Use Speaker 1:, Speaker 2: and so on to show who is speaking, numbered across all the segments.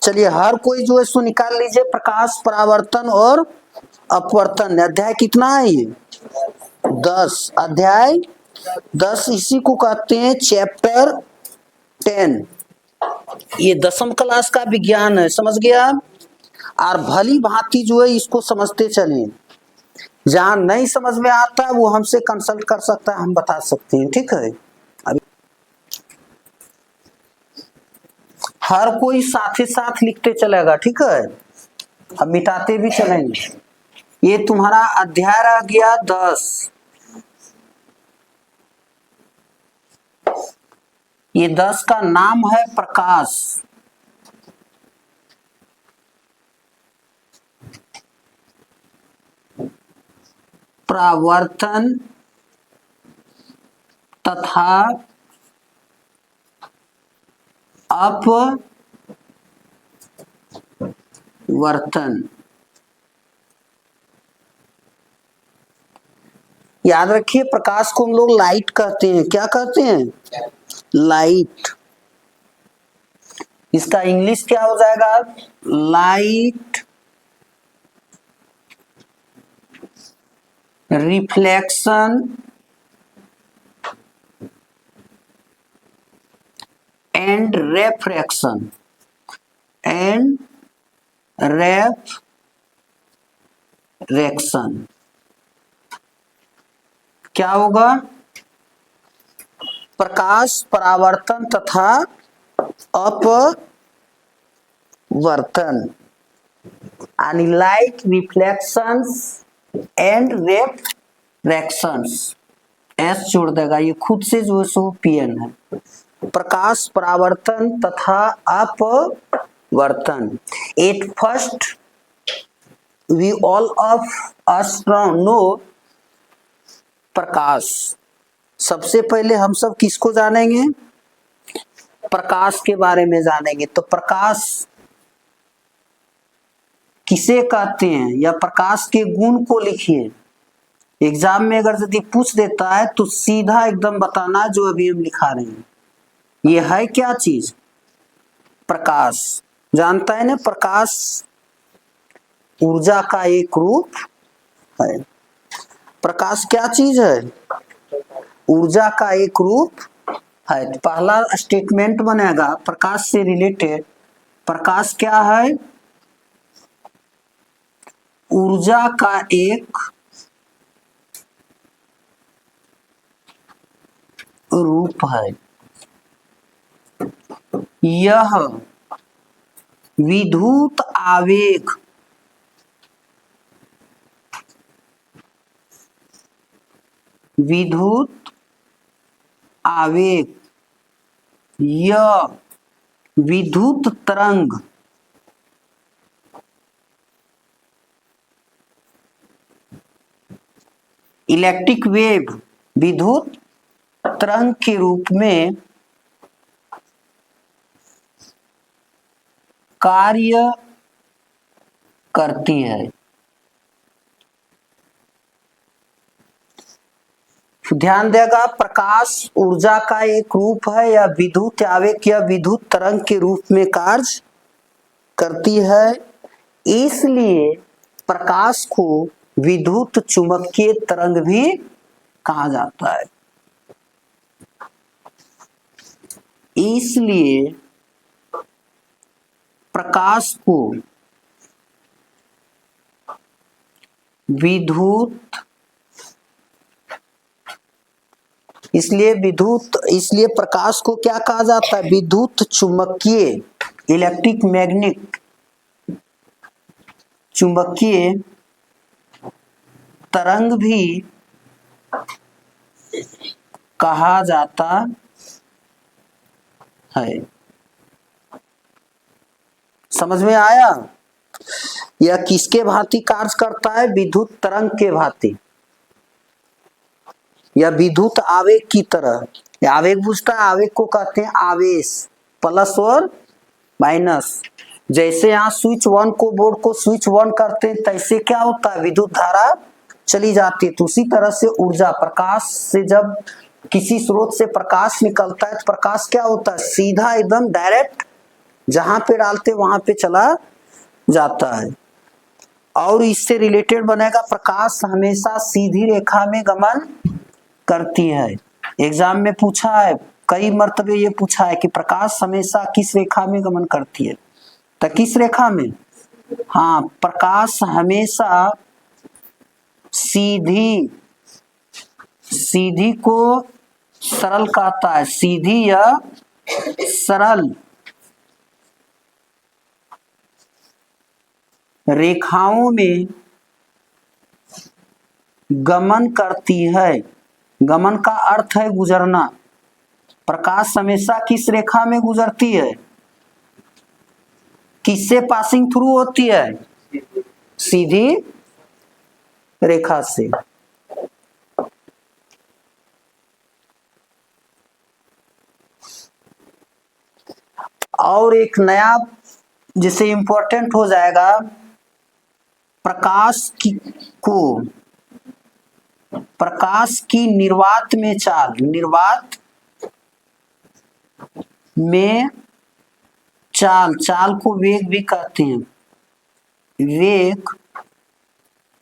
Speaker 1: चलिए हर कोई जो है सो निकाल लीजिए, प्रकाश परावर्तन और अपवर्तन। अध्याय कितना है ये? 10। अध्याय 10 इसी को कहते हैं चैप्टर 10। ये 10वीं क्लास का विज्ञान है, समझ गया आप? और भली भांति जो है इसको समझते चलें। जहां नहीं समझ में आता है वो हमसे कंसल्ट कर सकता है, हम बता सकते हैं, ठीक है। अभी हर कोई साथ ही साथ लिखते चलेगा, ठीक है, हम मिटाते भी चलेंगे। ये तुम्हारा अध्याय रह गया 10। ये 10 का नाम है प्रकाश। परावर्तन तथा अपवर्तन। याद रखिए प्रकाश को हम लोग लाइट कहते हैं। क्या कहते हैं? लाइट। इसका इंग्लिश क्या हो जाएगा? Light reflection and refraction. Refraction क्या होगा? प्रकाश परावर्तन तथा अपवर्तन, यानी light reflections and refractions. S जोड़ देगा, ये खुद से जो है सो पीएन है। प्रकाश परावर्तन तथा अपवर्तन। At first we all of us know प्रकाश। सबसे पहले हम सब किसको जानेंगे? प्रकाश के बारे में जानेंगे। तो प्रकाश किसे कहते हैं या प्रकाश के गुण को लिखिए। एग्जाम में अगर यदि पूछ देता है तो सीधा एकदम बताना जो अभी हम लिखा रहे हैं। ये है क्या चीज? प्रकाश। जानता है ना, प्रकाश ऊर्जा का एक रूप है। प्रकाश क्या चीज है? ऊर्जा का एक रूप है। पहला स्टेटमेंट बनेगा प्रकाश से रिलेटेड। प्रकाश क्या है? ऊर्जा का एक रूप है। यह विद्युत आवेग यह विद्युत तरंग इलेक्ट्रिक वेव विद्युत तरंग के रूप में कार्य करती है। ध्यान देगा, प्रकाश ऊर्जा का एक रूप है या विद्युत आवेग या विद्युत तरंग के रूप में कार्य करती है। इसलिए प्रकाश को विद्युत चुंबकीय तरंग भी कहा जाता है। इसलिए प्रकाश को इसलिए प्रकाश को क्या कहा जाता है? विद्युत चुंबकीय, इलेक्ट्रिक मैग्नेट, चुंबकीय तरंग भी कहा जाता है। समझ में आया? यह किसके भांति कार्य करता है? विद्युत तरंग के भांति या विद्युत आवेग की तरह। आवेग बुझता है, आवेग को कहते हैं आवेश, प्लस और माइनस। जैसे यहाँ स्विच वन को, बोर्ड को स्विच वन करते हैं, तैसे क्या होता है? विद्युत धारा चली जाती है। तो उसी तरह से ऊर्जा, प्रकाश से जब किसी स्रोत से प्रकाश निकलता है तो प्रकाश क्या होता है? सीधा एकदम डायरेक्ट जहां पे डालते वहां पे चला जाता है। और इससे रिलेटेड बनेगा प्रकाश हमेशा सीधी रेखा में गमन करती है। एग्जाम में पूछा है, कई मर्तबे ये पूछा है कि प्रकाश हमेशा किस रेखा में गमन करती है, तो किस रेखा में? हाँ, प्रकाश हमेशा सीधी, सीधी को सरल कहता है, सीधी या सरल रेखाओं में गमन करती है। गमन का अर्थ है गुजरना। प्रकाश हमेशा किस रेखा में गुजरती है? किससे पासिंग थ्रू होती है? सीधी रेखा से। और एक नया जिसे इंपॉर्टेंट हो जाएगा, प्रकाश की निर्वात में चाल, निर्वात में चाल, चाल को वेग भी कहते हैं। वेग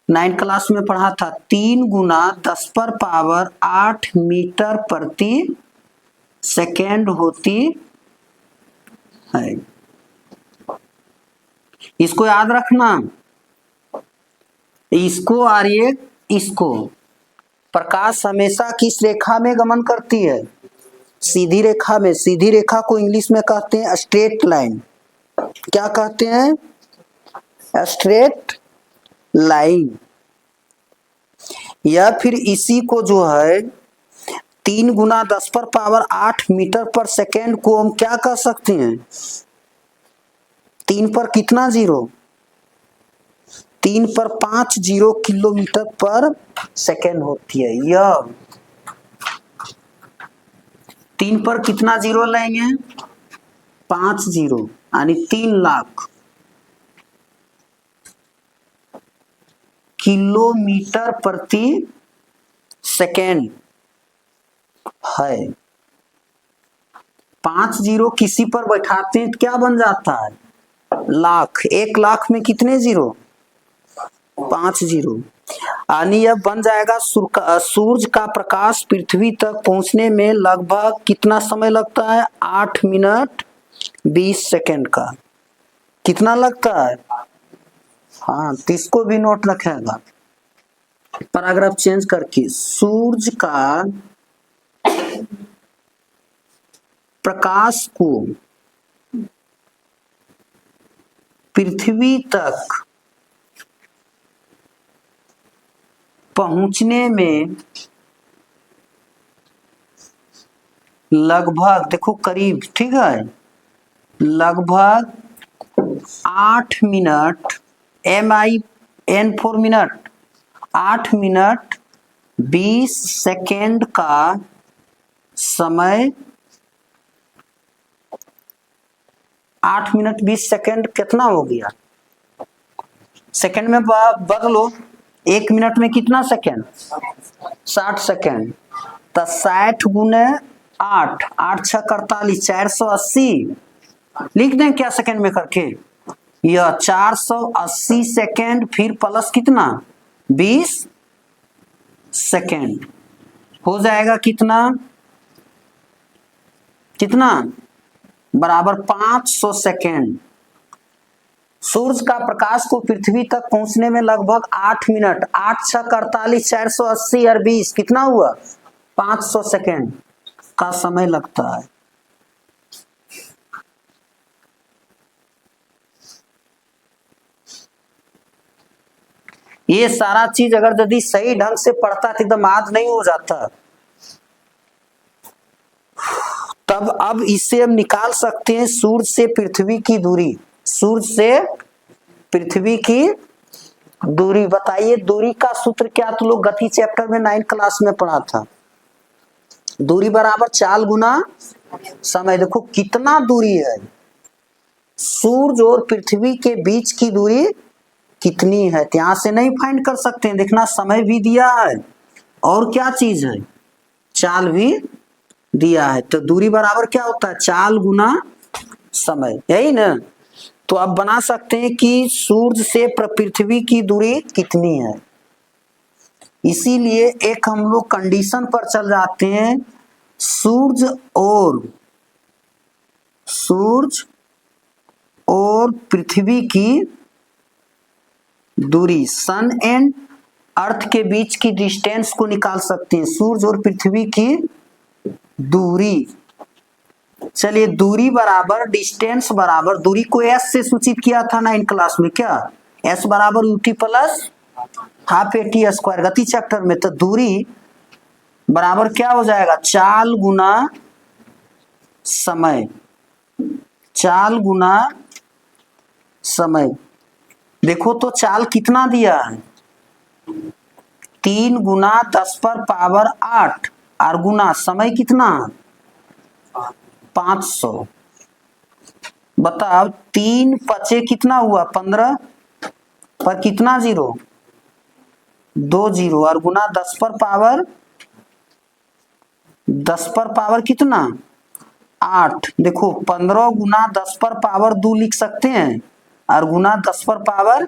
Speaker 1: 9 क्लास में पढ़ा था, 3 गुना 10⁸ मीटर प्रति सेकेंड होती है। इसको याद रखना, इसको और ये इसको। प्रकाश हमेशा किस रेखा में गमन करती है? सीधी रेखा में। सीधी रेखा को इंग्लिश में कहते हैं स्ट्रेट लाइन। क्या कहते हैं? Straight line. या फिर इसी को जो है 3 गुना 10⁸ मीटर पर सेकेंड को हम क्या कह सकते हैं? 3 पर कितना जीरो? 3 पर 5 जीरो किलोमीटर पर सेकेंड होती है। यह 3 पर कितना जीरो लेंगे? 5 जीरो, यानी 3 लाख किलोमीटर प्रति सेकेंड है। 5 जीरो किसी पर बैठाते हैं तो क्या बन जाता है? लाख। 1 लाख में कितने जीरो? 5 जीरो। यानी यह बन जाएगा सूर्य का प्रकाश पृथ्वी तक पहुंचने में लगभग कितना समय लगता है? 8 मिनट 20 सेकेंड का। कितना लगता है? हाँ, तो इसको भी नोट रखेगा पैराग्राफ चेंज करके। सूर्य का प्रकाश को पृथ्वी तक पहुंचने में लगभग, देखो करीब, ठीक है, लगभग 8 minute, MIN for minute, 8 minute 20 second का समय। 8 मिनट 20 सेकेंड कितना हो गया? सेकेंड में बदलो। 1 मिनट में कितना सेकेंड? 60 सेकेंड। तो 60 गुने 8, 8 6 48, 480 लिख दें क्या सेकेंड में करके? यह 480 सेकेंड, फिर प्लस कितना? 20 सेकेंड हो जाएगा कितना? कितना? बराबर 500 सेकेंड। सूर्य का प्रकाश को पृथ्वी तक पहुंचने में लगभग 8 मिनट, 8 6 48, 480 और 20 कितना हुआ? 500 सेकेंड का समय लगता है। ये सारा चीज अगर यदि सही ढंग से पढ़ता तो एकदम याद नहीं हो जाता। तब अब इससे हम निकाल सकते हैं सूर्य से पृथ्वी की दूरी। सूर्य से पृथ्वी की दूरी, बताइए दूरी का सूत्र क्या? तो लोग गति चैप्टर में 9 क्लास में पढ़ा था। दूरी बराबर चाल गुना समय। देखो कितना दूरी है, सूर्य और पृथ्वी के बीच की दूरी कितनी है, यहां से नहीं फाइंड कर सकते हैं। देखना समय भी दिया है और क्या चीज है? चाल भी दिया है। तो दूरी बराबर क्या होता है? चाल गुना समय, यही ना। तो आप बना सकते हैं कि सूर्य से पृथ्वी की दूरी कितनी है। इसीलिए एक हम लोग कंडीशन पर चल जाते हैं, सूर्य और पृथ्वी की दूरी, सन एंड अर्थ के बीच की डिस्टेंस को निकाल सकते हैं, सूर्य और पृथ्वी की दूरी। चलिए, दूरी बराबर डिस्टेंस बराबर, दूरी को एस से सूचित किया था 9 क्लास में, क्या एस बराबर UT plus half eighty square गति चैप्टर में। तो दूरी बराबर क्या हो जाएगा, चाल गुना समय, चाल गुना समय। देखो तो चाल कितना दिया है, 3 गुना 10 पर पावर 8 और गुना समय कितना 500। बताओ 3 पचे कितना हुआ 15 पर कितना जीरो 2 जीरो और गुना 10 पर पावर कितना 8। देखो 15 गुना 10 पर पावर 2 लिख सकते हैं और गुना 10 पर पावर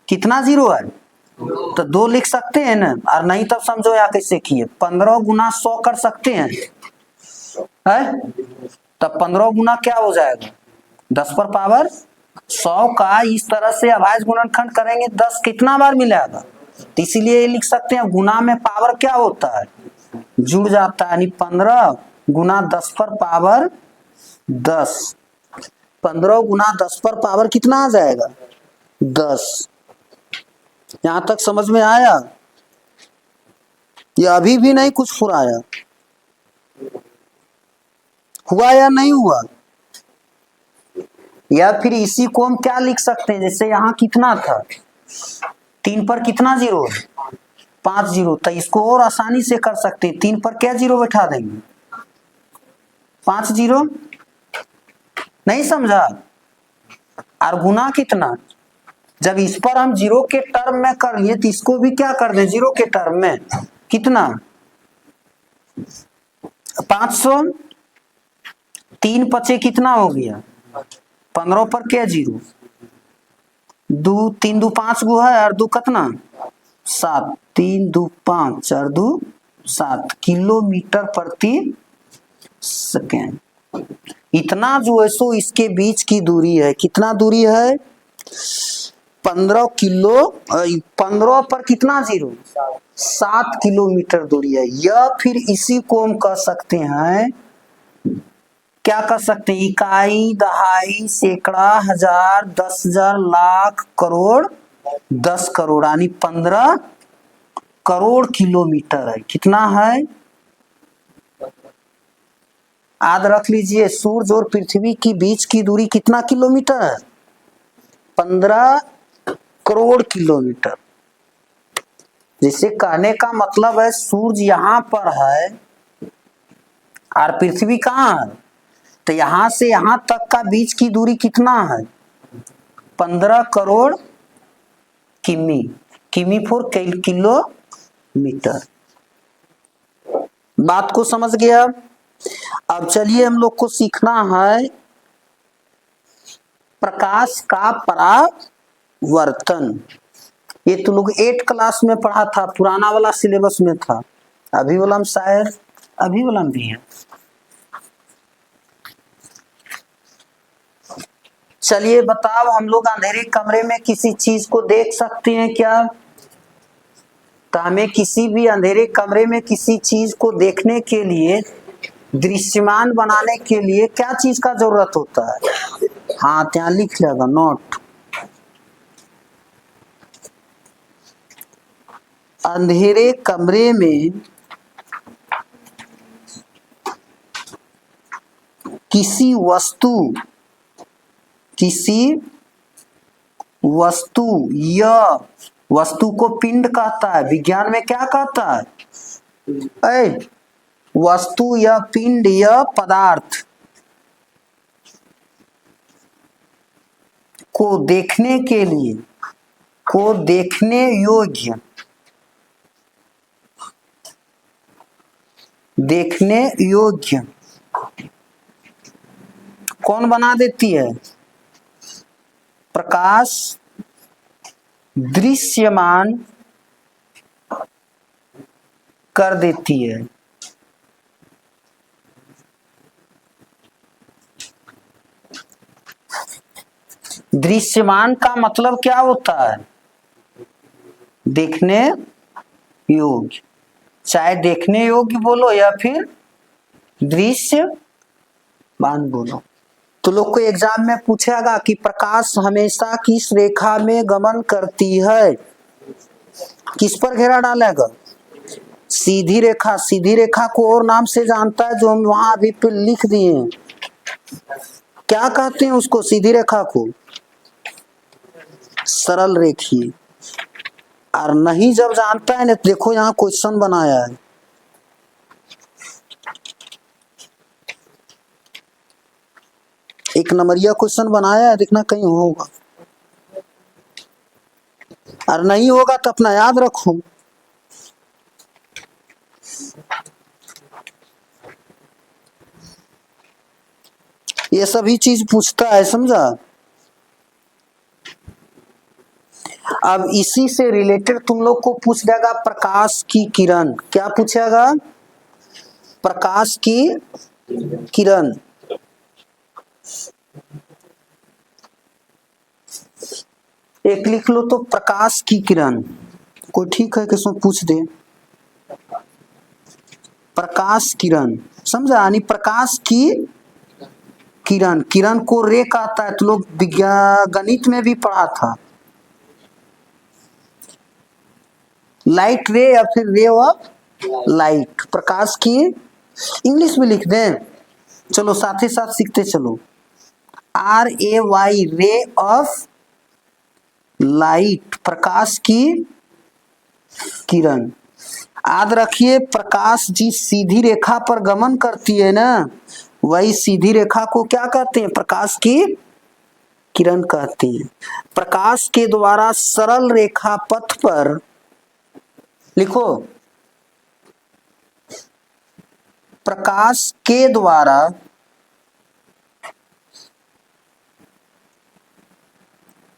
Speaker 1: कितना जीरो है तो 2 लिख सकते हैं ना। और नहीं तब समझो या कैसे किए, 15 गुना 100 कर सकते हैं है? तब 15 गुना क्या हो जाएगा 10 पर पावर 100 का इस तरह से अभाज्य गुणनखंड करेंगे 10 कितना बार मिलेगा। तो इसीलिए ये लिख सकते हैं गुना में पावर क्या होता है जुड़ जाता है, यानी 15 गुना 10 पर पावर 10, 15 गुना 10 पर पावर कितना आ जाएगा 10। यहां तक समझ में आया, ये अभी भी नहीं कुछ फुराया, हुआ या नहीं हुआ। या फिर इसी को हम क्या लिख सकते हैं, जैसे यहाँ कितना था 3 पर कितना जीरो 5 जीरो, तो इसको और आसानी से कर सकते हैं, 3 पर क्या जीरो बैठा देंगे 5 जीरो, नहीं समझा। और गुना कितना, जब इस पर हम जीरो के टर्म में कर लिए तो इसको भी क्या कर दें जीरो के टर्म में, कितना 500, 3 पचे कितना हो गया 15 पर क्या जीरो 2 3 2 5 गो है और 2 कितना 7, 3 2 5 और 2 7 किलोमीटर प्रति सेकेंड। इतना जो है सो इसके बीच की दूरी है, कितना दूरी है 15 किलो, 15 पर कितना जीरो 7 किलोमीटर दूरी है। या फिर इसी को हम कह सकते हैं, क्या कर सकते हैं, इकाई दहाई सैकड़ा हजार 10,000 लाख करोड़ 10 करोड़, यानी 15 करोड़ किलोमीटर है। कितना है याद रख लीजिए, सूर्य और पृथ्वी के बीच की दूरी कितना किलोमीटर है 15 करोड़ किलोमीटर। जिसे कहने का मतलब है सूर्य यहां पर है और पृथ्वी कहाँ है, तो यहां से यहां तक का बीच की दूरी कितना है 15 करोड़ किमी, किमी फॉर किलोमीटर। बात को समझ गया। अब चलिए हम लोग को सीखना है प्रकाश का परावर्तन। ये तो लोग 8 क्लास में पढ़ा था, पुराना वाला सिलेबस में था, अभी वाला में शायद अभी वाला में भी है। चलिए बताओ, हम लोग अंधेरे कमरे में किसी चीज को देख सकते हैं क्या, तो हमें किसी भी अंधेरे कमरे में किसी चीज को देखने के लिए, दृश्यमान बनाने के लिए क्या चीज का जरूरत होता है, हाँ ત્યાં लिख लेगा नोट। अंधेरे कमरे में किसी वस्तु या वस्तु को पिंड कहता है, विज्ञान में क्या कहता है वस्तु या पिंड या पदार्थ को देखने के लिए, को देखने योग्य, देखने योग्य कौन बना देती है? प्रकाश दृश्यमान कर देती है। दृश्यमान का मतलब क्या होता है? देखने योग्य, चाहे देखने योग्य बोलो या फिर दृश्यमान बोलो। तो लोग को एग्जाम में पूछेगा कि प्रकाश हमेशा किस रेखा में गमन करती है, किस पर घेरा डालेगा? सीधी रेखा। सीधी रेखा को और नाम से जानता है जो हम वहां अभी पे लिख दिए हैं। क्या कहते हैं उसको? सीधी रेखा को सरल रेखीय। और नहीं जब जानता है ना, देखो यहाँ क्वेश्चन बनाया है, एक नंबरिया क्वेश्चन बनाया है, देखना कहीं होगा, और नहीं होगा तो अपना याद रखो। ये सभी चीज पूछता है, समझा? अब इसी से रिलेटेड तुम लोग को पूछ देगा प्रकाश की किरण। क्या पूछेगा? प्रकाश की किरण। एक लिख लो तो प्रकाश की किरण। कोई ठीक है कि इसमें पूछ दे? प्रकाश किरण, समझा? यानी प्रकाश की किरण। किरण को रे कहता है, तो लोग विज्ञान गणित में भी पढ़ा था, लाइट रे या फिर रे ऑफ लाइट। प्रकाश की इंग्लिश में लिख दें, चलो साथ ही साथ सीखते चलो। RAY रे ऑफ लाइट, प्रकाश की किरण। याद रखिए, प्रकाश जिस सीधी रेखा पर गमन करती है ना, वही सीधी रेखा को क्या कहते हैं? प्रकाश की किरण कहते हैं। प्रकाश के द्वारा सरल रेखा पथ पर, लिखो, प्रकाश के द्वारा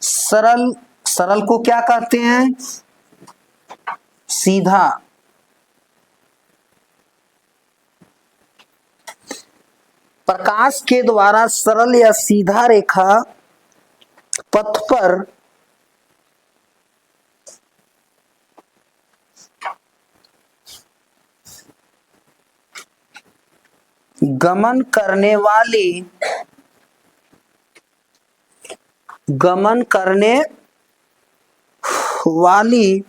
Speaker 1: सरल, सरल को क्या कहते हैं? सीधा। प्रकाश के द्वारा सरल या सीधा रेखा पथ पर गमन करने वाली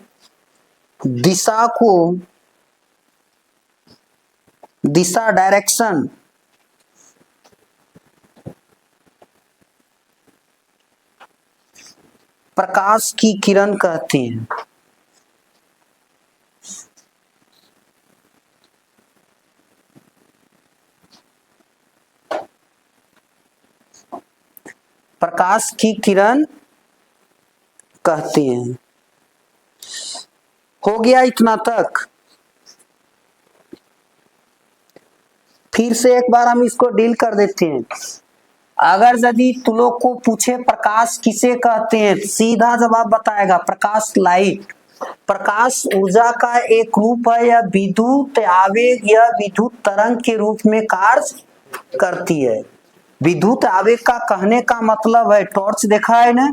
Speaker 1: दिशा को, दिशा डायरेक्शन, प्रकाश की किरण कहते हैं। प्रकाश की किरण कहते हैं। हो गया इतना तक? फिर से एक बार हम इसको डील कर देते हैं। अगर यदि तुम लोग को पूछे प्रकाश किसे कहते हैं, सीधा जवाब बताएगा प्रकाश लाइट। प्रकाश ऊर्जा का एक रूप है या विद्युत आवेग या विद्युत तरंग के रूप में कार्य करती है। विद्युत आवेग का कहने का मतलब है, टॉर्च देखा है ना,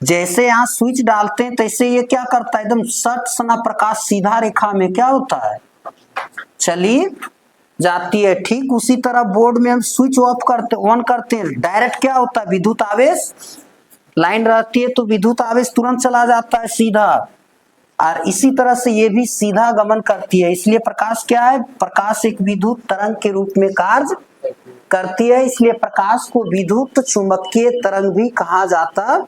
Speaker 1: जैसे यहाँ स्विच डालते हैं तैसे ये क्या करता है, एकदम सट सना प्रकाश सीधा रेखा में क्या होता है, चली जाती है। ठीक उसी तरह बोर्ड में हम स्विच ऑन करते हैं, डायरेक्ट क्या होता है, विद्युत आवेश, लाइन रहती है तो विद्युत आवेश तुरंत चला जाता है सीधा। और इसी तरह से ये भी सीधा गमन करती है। इसलिए प्रकाश क्या है? प्रकाश एक विद्युत तरंग के रूप में कार्य करती है, इसलिए प्रकाश को विद्युत चुंबकीय तरंग भी कहा जाता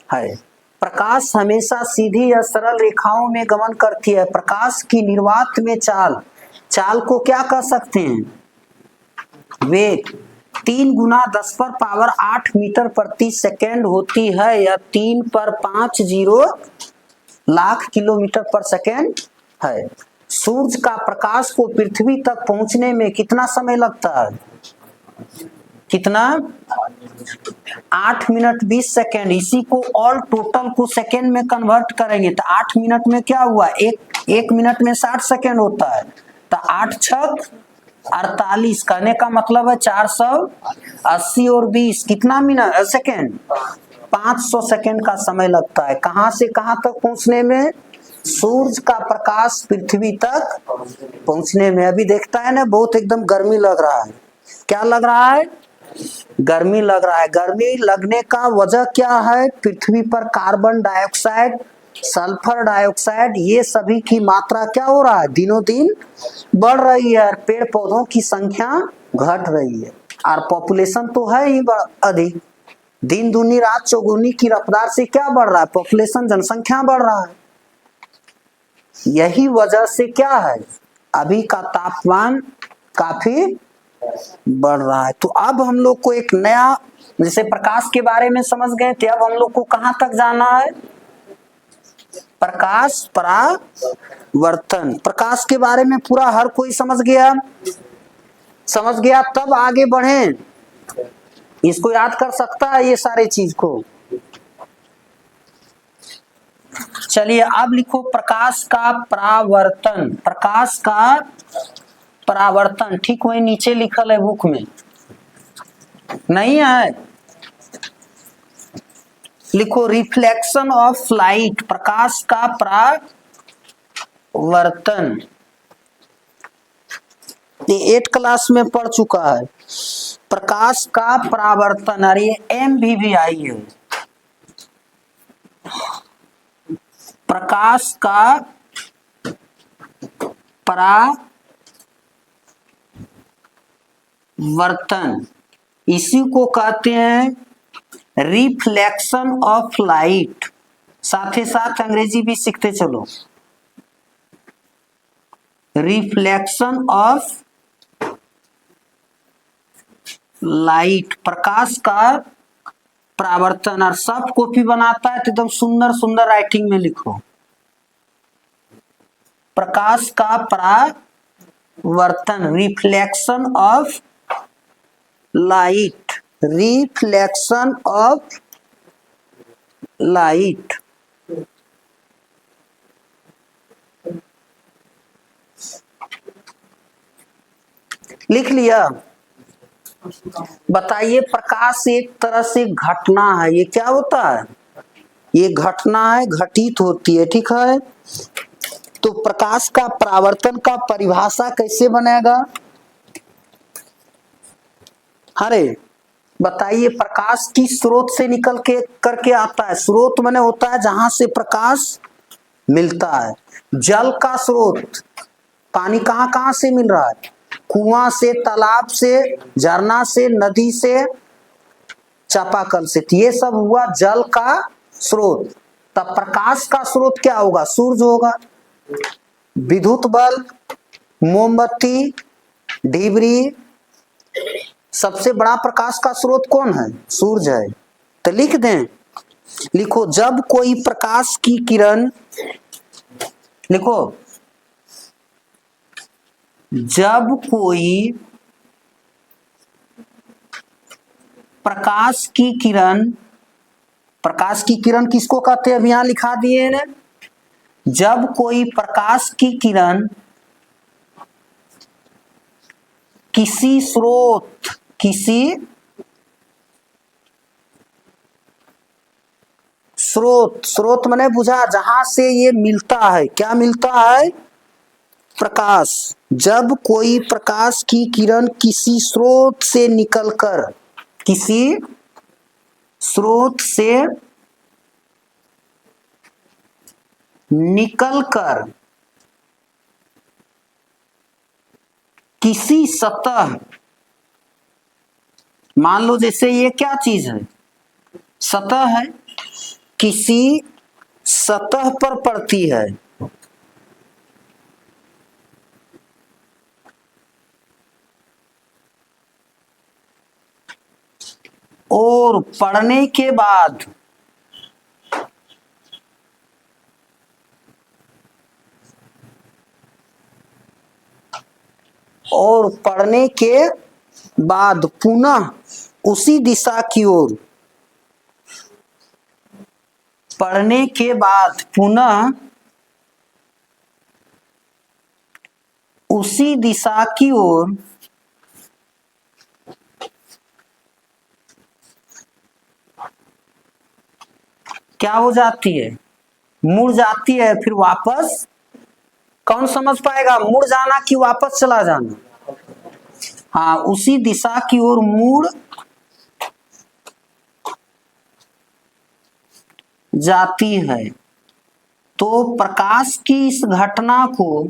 Speaker 1: है। प्रकाश हमेशा सीधी या सरल रेखाओं में गमन करती है। प्रकाश की निर्वात में चाल को क्या कह सकते हैं? वेग। 3 गुना 10 पर पावर 8 मीटर प्रति सेकेंड होती है, या 3 पर 50 लाख किलोमीटर पर सेकेंड है। सूर्य का प्रकाश को पृथ्वी तक पहुंचने में कितना समय लगता है? कितना 8 मिनट 20 सेकेंड। इसी को ऑल टोटल को सेकेंड में कन्वर्ट करेंगे तो 8 मिनट में क्या हुआ, एक मिनट में 60 सेकेंड होता है, तो 8×6 = 48। कहने का मतलब है 480 और 20 कितना मिनट सेकेंड, 500 सेकेंड का समय लगता है। कहां से कहां तक पहुंचने में, सूर्य का प्रकाश पृथ्वी तक पहुंचने में। अभी देखता है ना, बहुत एकदम गर्मी लग रहा है। क्या लग रहा है, गर्मी लग रहा है। गर्मी लगने का वजह क्या है, पृथ्वी पर कार्बन डाइऑक्साइड, सल्फर डाइऑक्साइड, ये सभी की मात्रा क्या हो रहा है, दिनों दिन बढ़ रही है और पेड़ पौधों की संख्या घट रही है। और पॉपुलेशन तो है ही अधिक, दिन दूनी रात चौगुनी की रफ्तार से क्या बढ़ रहा है, पॉपुलेशन, जनसंख्या बढ़ रहा है। यही वजह से क्या है, अभी का तापमान काफी बढ़ रहा है। तो अब हम लोग को एक नया, जैसे प्रकाश के बारे में समझ गए थे, अब हम लोग को कहां तक जाना है, प्रकाश परावर्तन। प्रकाश के बारे में पूरा हर कोई समझ गया, समझ गया तब आगे बढ़े। इसको याद कर सकता है ये सारे चीज को। चलिए अब लिखो प्रकाश का परावर्तन। प्रकाश का परावर्तन ठीक वही नीचे लिखल है बुक में, नहीं है, लिखो रिफ्लेक्शन ऑफ लाइट। प्रकाश का परावर्तन, ये 8 क्लास में पढ़ चुका है। प्रकाश का परावर्तन, और ये MV आई है। प्रकाश का परावर्तन, इसी को कहते हैं रिफ्लेक्शन ऑफ लाइट। साथ ही साथ अंग्रेजी भी सीखते चलो। रिफ्लेक्शन ऑफ लाइट, प्रकाश का परावर्तन। और सब कॉपी बनाता है तो एकदम सुंदर सुंदर राइटिंग में लिखो, प्रकाश का परावर्तन, reflection of light, reflection of light. लिख लिया। बताइए, प्रकाश एक तरह से घटना है, ये क्या होता है, ये घटना है, घटित होती है, ठीक है। तो प्रकाश का परावर्तन का परिभाषा कैसे बनेगा, अरे बताइए। प्रकाश की स्रोत से निकल के करके आता है, स्रोत माने होता है जहां से प्रकाश मिलता है। जल का स्रोत, पानी कहां कहां से मिल रहा है, कुआं से, तालाब से, झरना से, नदी से, चापाकल से, तो ये सब हुआ जल का स्रोत। तब प्रकाश का स्रोत क्या होगा, सूर्य होगा। विद्युत बल्ब, मोमबत्ती, ढिबरी, सबसे बड़ा प्रकाश का स्रोत कौन है, सूर्य है। तो लिख दें, लिखो जब कोई प्रकाश की किरण, लिखो जब कोई प्रकाश की किरण, प्रकाश की किरण किसको कहते हैं, अब यहां लिखा दिए ना। जब कोई प्रकाश की किरण किसी स्रोत, किसी स्रोत, स्रोत माने बुझा, जहां से ये मिलता है, क्या मिलता है, प्रकाश। जब कोई प्रकाश की किरण किसी स्रोत से निकलकर, किसी स्रोत से निकलकर किसी सतह, मान लो जैसे ये क्या चीज है, सतह है, किसी सतह पर पड़ती है, और पड़ने के बाद और पड़ने के बाद पुनः उसी दिशा की ओर, पढ़ने के बाद पुनः उसी दिशा की ओर क्या हो जाती है, मुड़ जाती है। फिर वापस, कौन समझ पाएगा, मुड़ जाना कि वापस चला जाना? हाँ, उसी दिशा की ओर मुड़ जाती है। तो प्रकाश की इस घटना को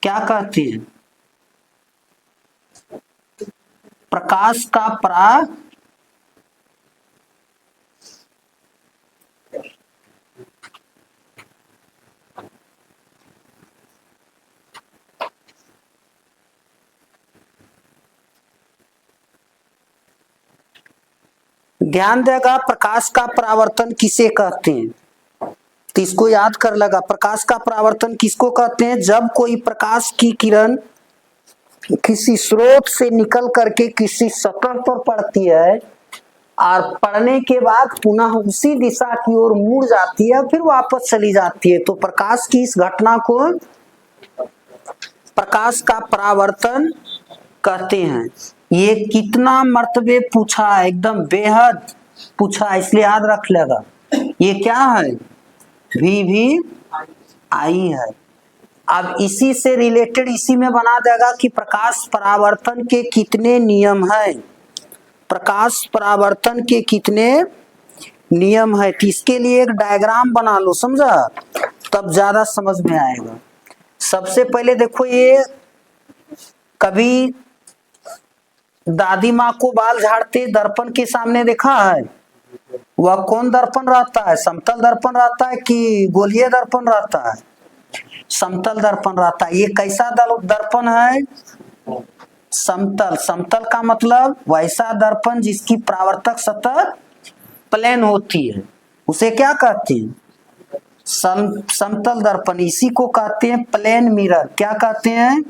Speaker 1: क्या कहते हैं? प्रकाश का ध्यान देगा, प्रकाश का परावर्तन किसे कहते हैं? तो इसको याद कर लगा, प्रकाश का परावर्तन किसको कहते हैं? जब कोई प्रकाश की किरण किसी स्रोत से निकल करके किसी सतह पर पड़ती है और पड़ने के बाद पुनः उसी दिशा की ओर मुड़ जाती है, फिर वापस चली जाती है, तो प्रकाश की इस घटना को प्रकाश का परावर्तन कहते हैं। ये कितना मर्तबे पूछा है, एकदम बेहद पूछा, इसलिए याद रख लेगा। ये क्या है? वी आई है। अब इसी से रिलेटेड इसी में बना देगा कि प्रकाश परावर्तन के कितने नियम हैं, प्रकाश परावर्तन के कितने नियम है। तो इसके लिए एक डायग्राम बना लो, समझा, तब ज्यादा समझ में आएगा। सबसे पहले देखो, ये कभी दादी माँ को बाल झाड़ते दर्पण के सामने देखा है? वह कौन दर्पण रहता है? समतल दर्पण रहता है कि गोलीय दर्पण रहता है? समतल दर्पण रहता है। ये कैसा दर्पण है? समतल। समतल का मतलब वैसा दर्पण जिसकी परावर्तक सतह प्लेन होती है, उसे क्या कहते हैं? समतल दर्पण। इसी को कहते हैं प्लेन मिरर। क्या कहते हैं?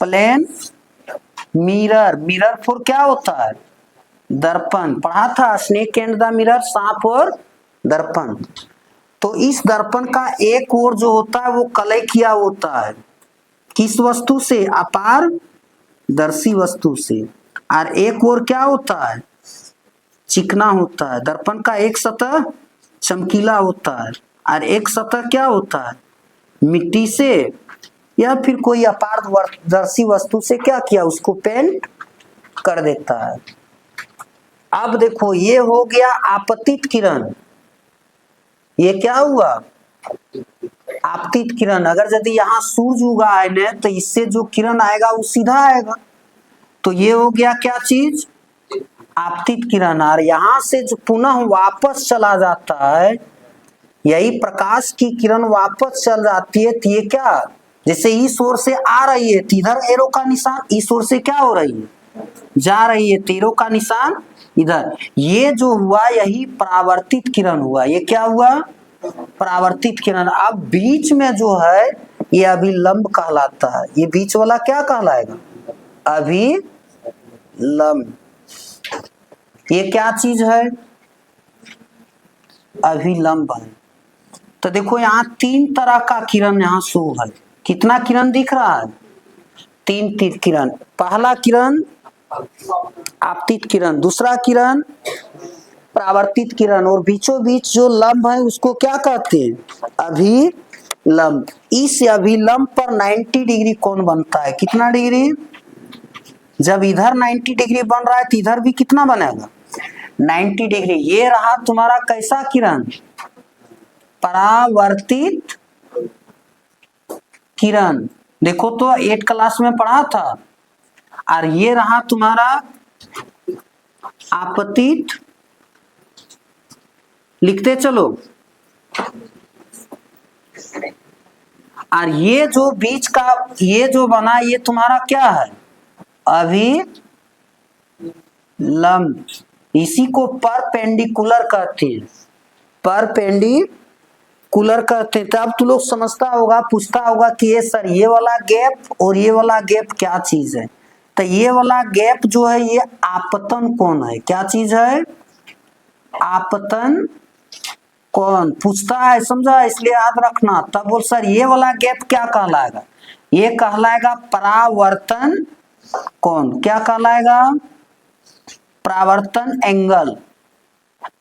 Speaker 1: Plane mirror. मिरर फॉर क्या होता है? दर्पण। पढ़ा था स्नेक एंड द मिरर, सांप और दर्पण। तो इस दर्पण का एक ओर जो होता है वो कलय किया होता है, किस वस्तु से? अपारदर्शी वस्तु से। और एक ओर क्या होता है? चिकना होता है। दर्पण का एक सतह चमकीला होता है और एक सतह क्या होता है? मिट्टी से या फिर कोई अपारदर्शी वस्तु से क्या किया, उसको पेंट कर देता है। अब देखो, ये हो गया आपतित किरण। ये क्या हुआ? आपतित किरण। अगर यदि यहाँ सूरज उगा है ना, तो इससे जो किरण आएगा वो सीधा आएगा, तो ये हो गया क्या चीज? आपतित किरण। और यहाँ से जो पुनः वापस चला जाता है, यही प्रकाश की किरण वापस चल जाती है, तो ये क्या, जैसे इस ओर से आ रही है तो इधर एरो का निशान, इस ओर से क्या हो रही है? जा रही है, एरो का निशान इधर। ये जो हुआ यही परावर्तित किरण हुआ। ये क्या हुआ? परावर्तित किरण। अब बीच में जो है ये अभिलंब कहलाता है। ये बीच वाला क्या कहलाएगा? अभिलंब। ये क्या चीज है? अभिलंब है। तो देखो, यहाँ तीन तरह का किरण यहाँ शो है। कितना किरण दिख रहा है? तीन किरण। पहला किरण आपतित किरण, दूसरा किरण परावर्तित किरण, और बीचों बीच जो लंब है उसको क्या कहते हैं? अभिलंब। इस अभिलंब पर 90 डिग्री कोण बनता है। कितना डिग्री? जब इधर 90 डिग्री बन रहा है तो इधर भी कितना बनेगा? 90 डिग्री। ये रहा तुम्हारा कैसा किरण? परावर्तित किरण। देखो तो 8 क्लास में पढ़ा था। और ये रहा तुम्हारा आपतित, लिखते चलो। और ये जो बीच का ये जो बना, ये तुम्हारा क्या है? अभिलंब। इसी को परपेंडिकुलर कहते हैं। परपेंडिकुलर। कूलर कहते हैं। तब तू लोग समझता होगा, पूछता होगा कि ये सर ये वाला गैप और ये वाला गैप क्या चीज है। तो ये वाला गैप जो है ये आपतन कोण है। क्या चीज है? आपतन कोण पूछता है, समझा, इसलिए याद रखना। तब बोल सर ये वाला गैप क्या कहलाएगा? ये कहलाएगा परावर्तन कोण। क्या कहलाएगा? परावर्तन एंगल।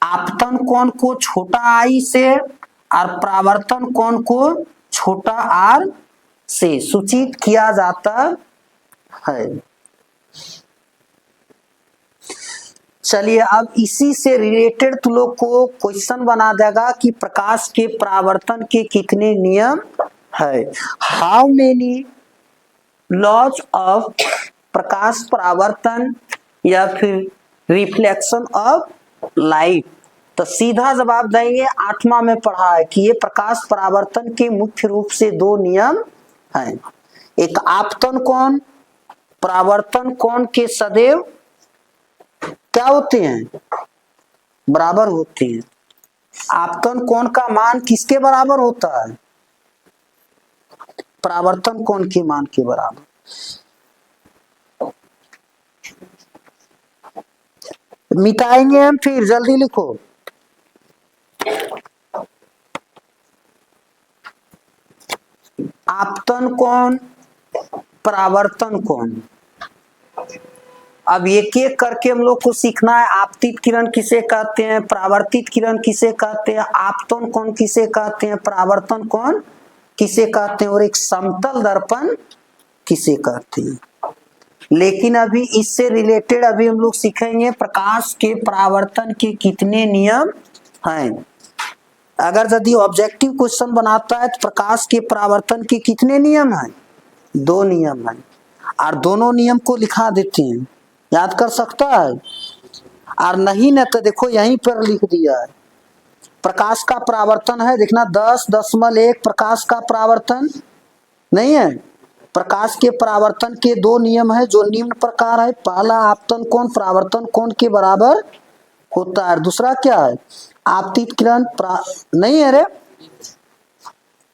Speaker 1: आपतन कोण को छोटा आई से और परावर्तन कोण को छोटा आर से सूचित किया जाता है। चलिए अब इसी से रिलेटेड तुम लोग को क्वेश्चन बना देगा कि प्रकाश के परावर्तन के कितने नियम है। हाउ मेनी लॉज ऑफ प्रकाश परावर्तन या फिर रिफ्लेक्शन ऑफ लाइट। तो सीधा जवाब देंगे 8वां में पढ़ा है कि ये प्रकाश परावर्तन के मुख्य रूप से 2 नियम हैं। एक आपतन कोण, परावर्तन कोण के सदैव क्या होते हैं? बराबर होते हैं। आपतन कोण का मान किसके बराबर होता है? परावर्तन कोण के मान के बराबर। मिटाएंगे हम, फिर जल्दी लिखो। आपतन कोण, परावर्तन कोण। अब एक एक करके हम लोग को सीखना है। आपतित किरण किसे कहते हैं, परावर्तित किरण किसे कहते हैं, आपतन कोण किसे कहते हैं, परावर्तन कोण किसे कहते हैं, और एक समतल दर्पण किसे कहते हैं। लेकिन अभी इससे रिलेटेड अभी हम लोग सीखेंगे प्रकाश के परावर्तन के कितने नियम हैं। अगर यदि ऑब्जेक्टिव क्वेश्चन बनाता है तो प्रकाश के परावर्तन के कितने नियम हैं? 2 नियम हैं, और दोनों नियम को लिखा देते हैं। याद कर सकता है? और नहीं न तो देखो यहीं पर लिख दिया है। प्रकाश का परावर्तन है, देखना 10.1 प्रकाश का परावर्तन नहीं है। प्रकाश के परावर्तन के 2 नियम है जो निम्न प्रकार है। पहला, आपतन कोण परावर्तन कोण के बराबर होता है। दूसरा क्या है? आपतित किरण नहीं है रे,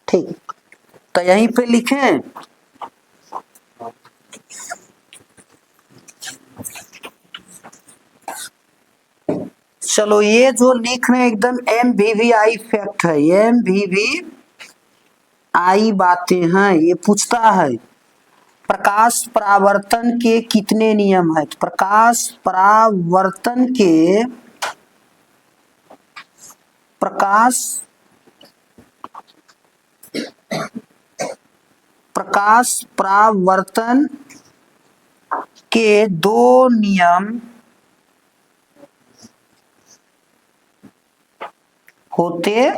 Speaker 1: ठीक, तो यहीं पे लिखें। चलो ये जो लिख रहे हैं एकदम MVVI फैक्ट है, MVVI बातें हैं। ये पूछता है प्रकाश परावर्तन के कितने नियम है। तो प्रकाश परावर्तन के प्रकाश परावर्तन के 2 नियम होते हैं।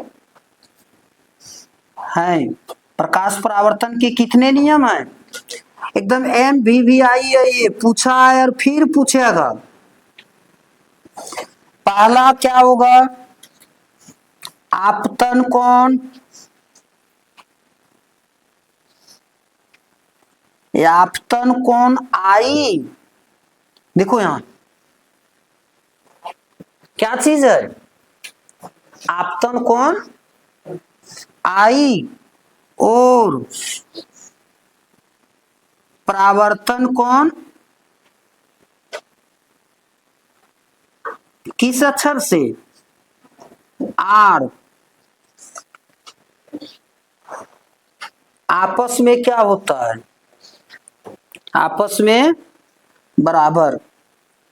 Speaker 1: प्रकाश परावर्तन के कितने नियम हैं? एकदम MVVI है, ये पूछा है और फिर पूछेगा। पहला क्या होगा? आपतन कोण या आपतन कोण आई। देखो यहां क्या चीज है? आपतन कोण आई और परावर्तन कोण किस अक्षर से? आर। आपस में क्या होता है? आपस में बराबर,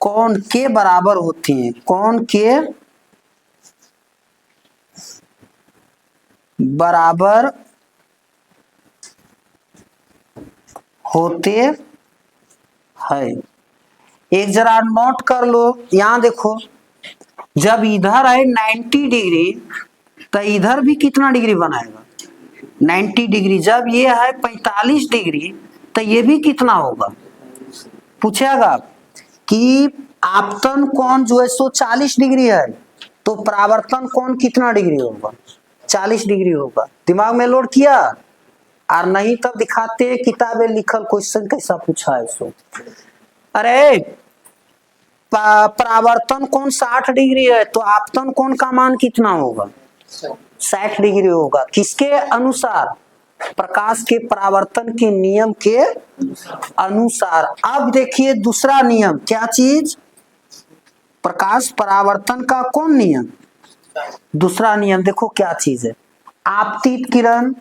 Speaker 1: कोण के बराबर होती है, कोण के बराबर होते हैं। एक जरा नोट कर लो, यहां देखो, जब इधर है 90 डिग्री तो इधर भी कितना डिग्री बनाएगा? 90 डिग्री। जब ये है 45 डिग्री तो ये भी कितना होगा? पूछेगा कि आपतन कोण जो है 140 डिग्री है तो परावर्तन कोण कितना डिग्री होगा? 40 डिग्री होगा। दिमाग में लोड किया? और नहीं तब दिखाते हैं किताबें लिखल क्वेश्चन कैसा पूछा है सो। अरे परावर्तन कोण 60 डिग्री है तो आपतन कोण का मान कितना होगा? 60 डिग्री होगा। किसके अनुसार? प्रकाश के परावर्तन के नियम के अनुसार। अब देखिए दूसरा नियम, क्या चीज? प्रकाश परावर्तन का कौन नियम? दूसरा नियम देखो क्या चीज है। आपतित किरण,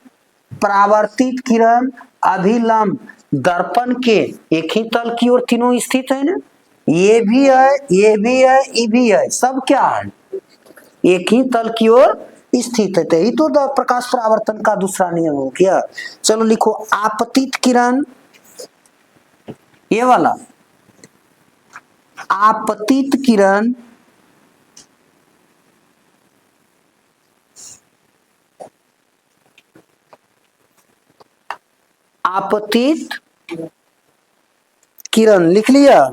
Speaker 1: परावर्तित किरण, अभिलंब दर्पण के एक ही तल की ओर तीनों स्थित है ना। ये भी है, ये भी है, ये भी है, सब क्या है? एक ही तल की ओर स्थित है। यही तो प्रकाश परावर्तन का दूसरा नियम हो गया। चलो लिखो, आपतित किरण, ये वाला आपतित किरण आपतित किरण लिख लिया,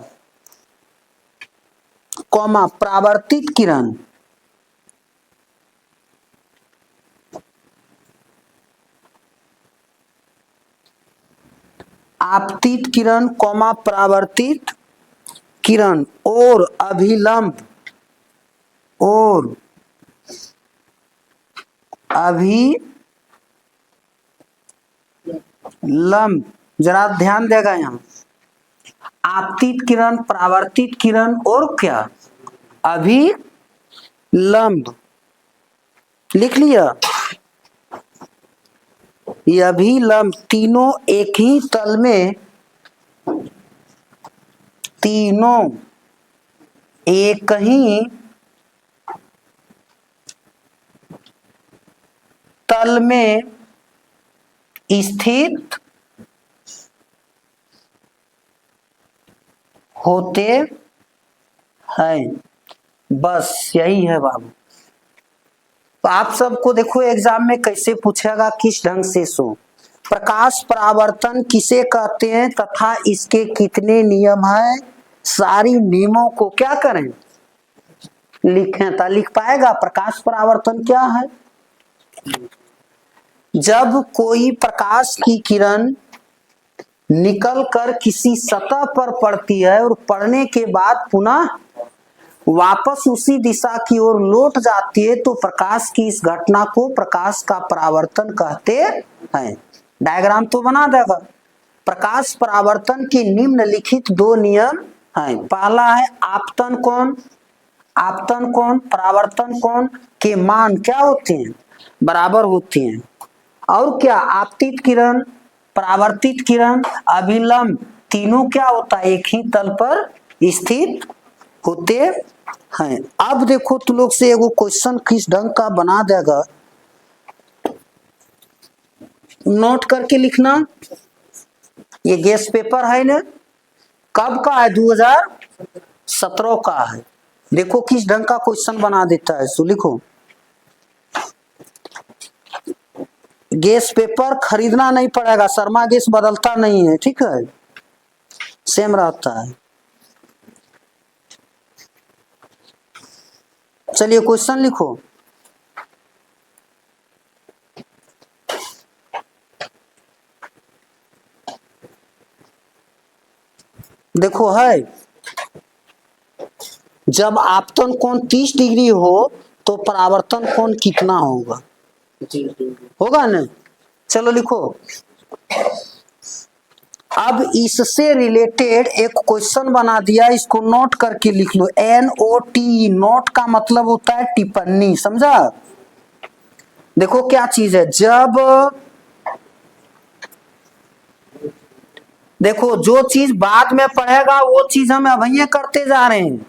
Speaker 1: कॉमा परावर्तित किरण, आपतित किरण कॉमा परावर्तित किरण और अभिलंब जरा ध्यान देगा यहाँ। आपतित किरण, परावर्तित किरण और क्या? अभिलंब लिख लिया। ये अभिलंब तीनों एक ही तल में, तीनों एक ही तल में स्थित होते हैं। बस यही है बाबू। तो आप सबको देखो एग्जाम में कैसे पूछेगा, किस ढंग से सो। प्रकाश परावर्तन किसे कहते हैं तथा इसके कितने नियम हैं, सारी नियमों को क्या करें, लिखें। तो लिख पाएगा प्रकाश परावर्तन क्या है? जब कोई प्रकाश की किरण निकल कर किसी सतह पर पड़ती है और पड़ने के बाद पुनः वापस उसी दिशा की ओर लौट जाती है तो प्रकाश की इस घटना को प्रकाश का परावर्तन कहते हैं। डायग्राम तो बना देगा। प्रकाश परावर्तन के निम्नलिखित दो नियम हैं। पहला है आपतन कोण, आपतन कोण परावर्तन कोण के मान क्या होते हैं, बराबर होते हैं। और क्या, आपतित किरण, परावर्तित किरण, अभिलंब तीनों क्या होता है, एक ही तल पर स्थित होते हैं। अब देखो तू लोग से एगो क्वेश्चन किस ढंग का बना देगा, नोट करके लिखना। ये गेस पेपर है ना, कब का है? 2017 का है। देखो किस ढंग का क्वेश्चन बना देता है। सो लिखो, गैस पेपर खरीदना नहीं पड़ेगा, शर्मा गैस बदलता नहीं है, ठीक है, सेम रहता है। चलिए क्वेश्चन लिखो। देखो है, जब आपतन कोण 30 डिग्री हो तो परावर्तन कोण कितना होगा, होगा ना। चलो लिखो। अब इससे रिलेटेड एक क्वेश्चन बना दिया, इसको नोट करके लिख लो। NOT, नोट का मतलब होता है टिप्पणी, समझा। देखो क्या चीज है, जब देखो जो चीज बाद में पढ़ेगा वो चीज हम अभी करते जा रहे हैं।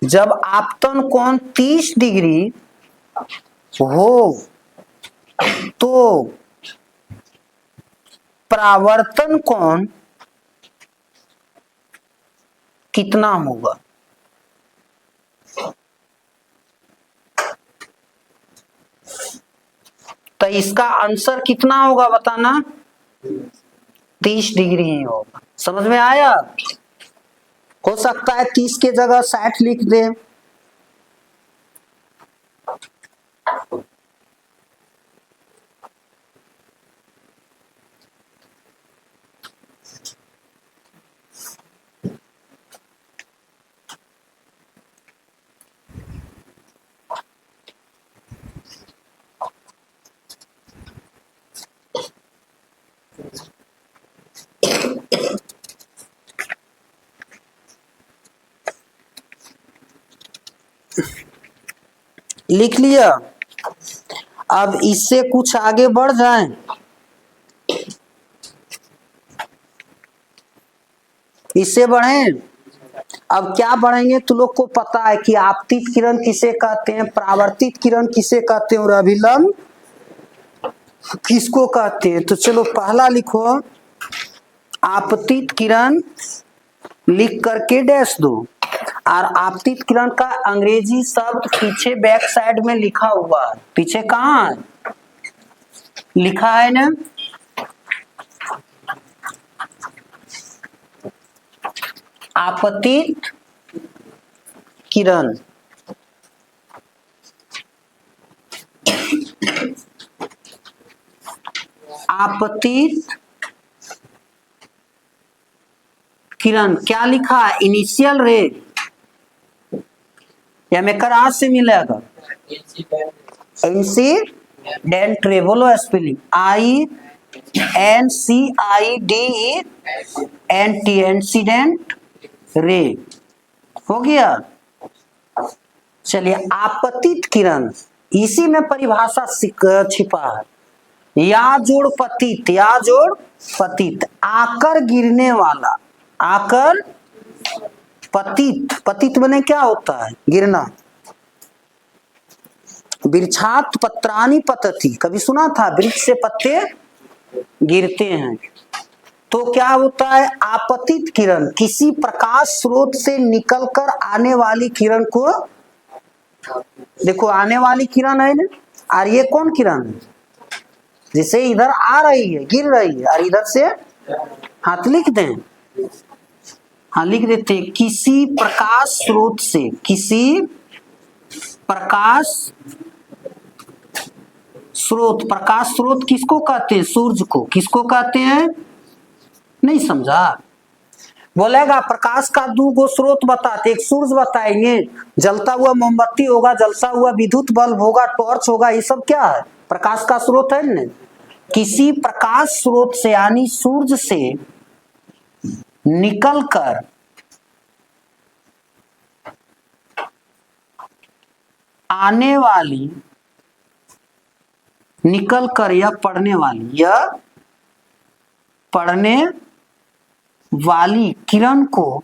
Speaker 1: जब आपतन कोण 30 डिग्री हो तो परावर्तन कोण कितना होगा। तो इसका आंसर कितना होगा बताना, 30 डिग्री ही होगा। समझ में आया? हो सकता है 30 के जगह 60 लिख दे। लिख लिया। अब इससे कुछ आगे बढ़ जाएं, इससे बढ़ें। अब क्या बढ़ेंगे, तू लोग को पता है कि आपतित किरण किसे कहते हैं, परावर्तित किरण किसे कहते हैं और अभिलंब किसको कहते हैं। तो चलो पहला लिखो, आपतित किरण लिख करके डैश दो। और आपतित किरण का अंग्रेजी शब्द पीछे बैक साइड में लिखा हुआ है। पीछे कहाँ है? लिखा है ना, आपतित किरण। आपतित किरण क्या लिखा है? इनिशियल रे या मेकर आज से मिलेगा इंसिडेंट रे। बोलो स्पेलिंग, INCIDENT, इंसिडेंट रे। हो गया। चलिए, आपतित किरण, इसी में परिभाषा छिपा है। या जोड़ पतित, या जोड़ पतित, आकर गिरने वाला, आकर पतित। पतित बने क्या होता है? गिरना। वृक्षात पत्राणि पतति, कभी सुना था? वृक्ष से पत्ते गिरते हैं। तो क्या होता है? आपतित किरण किसी प्रकाश स्रोत से निकलकर आने वाली किरण को, देखो आने वाली किरण है ना, और ये कौन किरण है? जिसे इधर आ रही है, गिर रही है, और इधर से हाथ लिख दें, हाँ लिख देते, किसी प्रकाश स्रोत से, किसी प्रकाश स्रोत। प्रकाश स्रोत किसको कहते हैं? सूरज को। किसको कहते हैं? नहीं समझा? बोलेगा प्रकाश का दो गो स्रोत बताते, एक सूरज बताएंगे, जलता हुआ मोमबत्ती होगा, जलता हुआ विद्युत बल्ब होगा, टॉर्च होगा, ये सब क्या है? प्रकाश का स्रोत है ना। किसी प्रकाश स्रोत से यानी सूरज से निकलकर आने वाली, निकलकर या पड़ने वाली, या पड़ने वाली किरण को